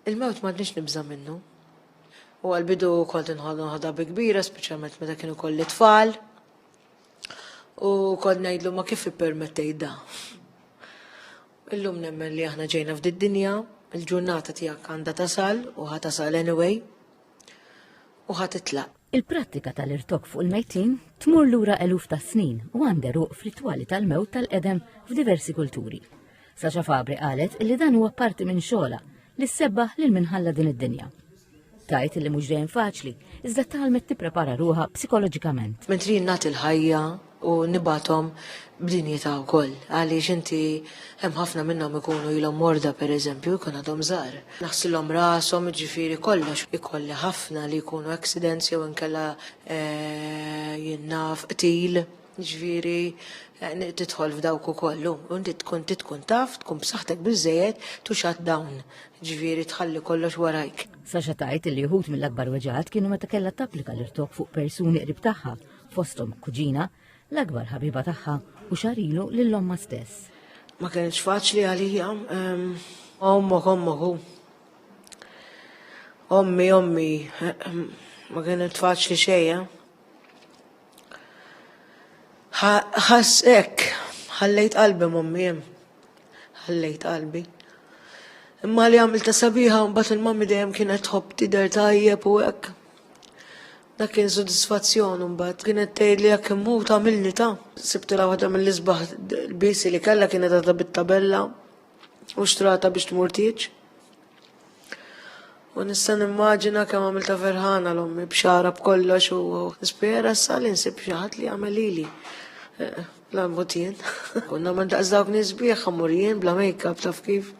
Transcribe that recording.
Il-mewt m'għadniex nibża minnu. U għal-bidu kont inħollu ħadab kbira, speċjalment meta kienu kolli tfal. U kont ngħidlu ma kif ippermettej da. Illum nemmen li aħna ġejna f'did dinja, il-ġurnata tiegħek għandha tasal u ħatasal anyway u ħatitlaq. Il-prattika tal-irtok fuq il-mejtin tmur lura eluf ta' snin u għandha ruq f'ritwali tal-mewt tal-qedem f'diversi kulturi. Sacha Fabri qalet li dan huwa parti minn xogħla li ssebbaħ lil minħalla din id-dinja. Tajt li mhux dejjem faċli, iżda talmet tipprepara ruħha psikoloġikament. Mentri nagħti l-ħajja u nibatom b'dinjità wkoll. Għaliex inti hemm ħafna minnhom ikunu ilhom morda pereżempju jkun għadhom żgħar. Naħsilhom rashom ġifieri kollox ikolli ħafna li jkunu accidents jew inkella jinnaf qtil, ġifieri tidħol f'dawk ukoll. U inti tkun taf, tkun b'saħħtek biżżejjed tu shut down, ġifieri tħalli kollox warajk. Sacha tajt li jħud mill-akbar weġaħat kienu meta kellha tapplika l-irtok fuq persuni qrib tagħha, fosthom kuġina, l-akbar ħabiba tagħha u xarilu lill-omma stess. Ma kienx faċli għalija. Ommi, ma kienet faċli xejja. Ħassek, ħallejt qalbi mommi, ħallejt qalbi. Imma li għamilta sabiħa mbagħad il-mommi dejjem kienet tħobb tidher tajjeb u hekk. Dak kien sodisfazzjon mbagħad. Kienet tgħid li jekk immut għamilni ta'. Sibtilha waħda mill-isbaħ l-biesi li kellha kienet għadha bit-tabella u xtrata biex tmur tieġ. U nista' nimmaġina kemm għamilta ferħana l-ommi b'xara b'kollox u nispera issa li nsib xi ħadd li jagħmel lili. Bla mbutien. Konna ma ndaqs dawk nies sbieħ ħammurjien bla make-up taf kif.